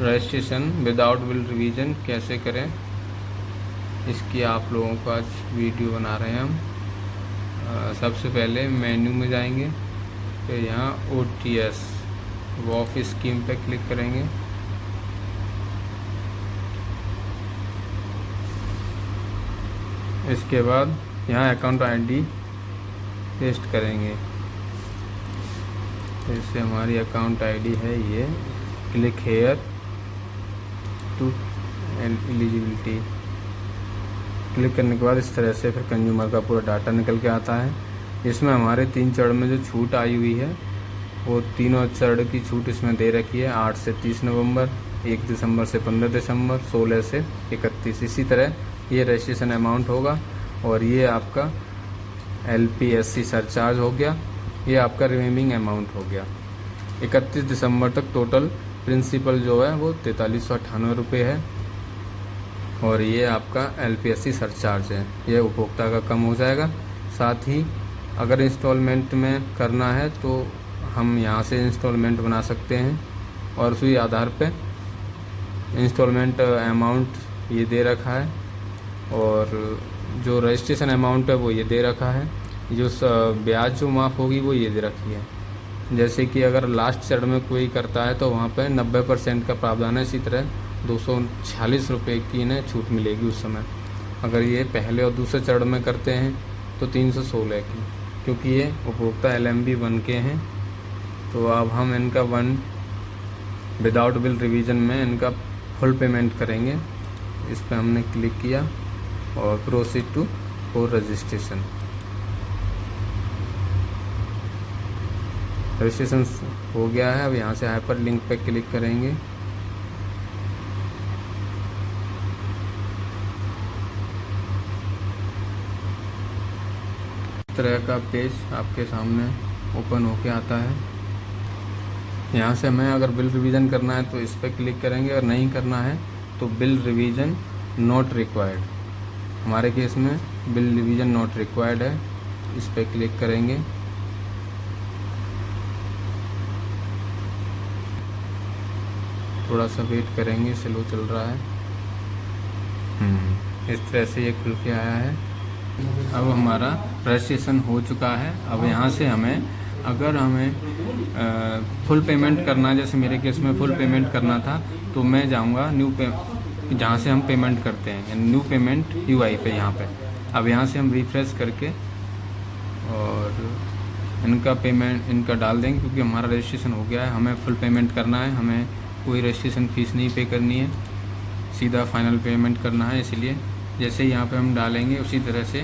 Registration without bill revision कैसे करें, इसकी आप लोगों को आज वीडियो बना रहे हैं हम। सबसे पहले मेन्यू में जाएंगे, फिर यहाँ OTS वॉफ स्कीम पे क्लिक करेंगे। इसके बाद यहाँ अकाउंट ID पेस्ट करेंगे। जैसे हमारी अकाउंट ID है ये, click here to eligibility. Click करने के बाद इस तरह से फिर कंज्यूमर का पूरा डाटा निकल के आता है। इसमें हमारे 3 चरण में जो छूट आई हुई है वो तीनों चरण की छूट इसमें दे रखी है। 8 से 30 नवंबर, 1 दिसंबर से 15 दिसंबर, 16 से 31। इसी तरह ये रजिस्ट्रेशन अमाउंट होगा और ये आपका LPSC सरचार्ज हो गया, ये आपका रिमेनिंग अमाउंट हो गया। 31 दिसंबर तक टोटल प्रिंसिपल जो है वो 4398 रुपये है और ये आपका LPSC सरचार्ज है, ये उपभोक्ता का कम हो जाएगा। साथ ही अगर इंस्टॉलमेंट में करना है तो हम यहाँ से इंस्टॉलमेंट बना सकते हैं और उसी आधार पे इंस्टॉलमेंट अमाउंट ये दे रखा है और जो रजिस्ट्रेशन अमाउंट है वो ये दे रखा है। जो ब्याज जो माफ़ होगी वो ये दे रखी है। जैसे कि अगर लास्ट चरण में कोई करता है तो वहाँ पे 90% का प्रावधान है। इसी तरह 246 रुपये की इन्हें छूट मिलेगी उस समय। अगर ये पहले और दूसरे चरण में करते हैं तो 316 की, क्योंकि ये उपभोक्ता LMB 1 के हैं। तो अब हम इनका विदाउट बिल रिवीजन में इनका फुल पेमेंट करेंगे। इस पर हमने क्लिक किया और proceed to for registration. Registration हो गया है। अब यहाँ से हाइपर लिंक पे क्लिक करेंगे। इस तरह का पेज आपके सामने ओपन होके आता है। यहाँ से हमें अगर बिल रिवीजन करना है तो इस पर क्लिक करेंगे और नहीं करना है तो बिल रिवीजन नॉट रिक्वायर्ड। हमारे केस में बिल रिवीजन नॉट रिक्वायर्ड है, इस पर क्लिक करेंगे। थोड़ा सा वेट करेंगे, स्लो चल रहा है। इस तरह से ये खुल के आया है। अब हमारा रजिस्ट्रेशन हो चुका है। अब यहाँ से अगर हमें फुल पेमेंट करना है, जैसे मेरे केस में फुल पेमेंट करना था तो मैं जाऊँगा जहाँ से हम पेमेंट करते हैं, न्यू पेमेंट UI पे यहाँ पे। अब यहाँ से हम रिफ्रेश करके और इनका पेमेंट इनका डाल देंगे, क्योंकि हमारा रजिस्ट्रेशन हो गया है। हमें फुल पेमेंट करना है, हमें कोई रजिस्ट्रेशन फ़ीस नहीं पे करनी है, सीधा फाइनल पेमेंट करना है। इसलिए जैसे यहाँ पे हम डालेंगे उसी तरह से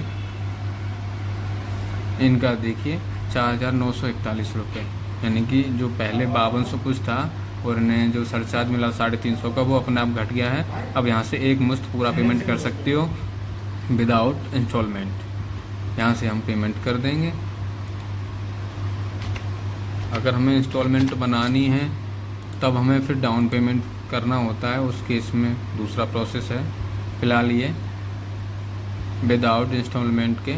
इनका देखिए 4941 रुपये, यानी कि जो पहले 5200 कुछ था और इन्हें जो सरचार्ज मिला 350 का, वो अपने आप घट गया है। अब यहाँ से एक मुश्त पूरा पेमेंट कर सकते हो विदाउट इंस्टॉलमेंट। यहाँ से हम पेमेंट कर देंगे। अगर हमें इंस्टॉलमेंट बनानी है तब हमें फिर डाउन पेमेंट करना होता है, उस केस में दूसरा प्रोसेस है। फिलहाल ये विदाउट इंस्टॉलमेंट के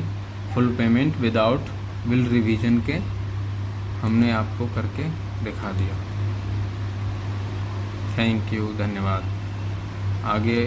full payment without bill revision के हमने आपको करके दिखा दिया। थैंक यू, धन्यवाद। आगे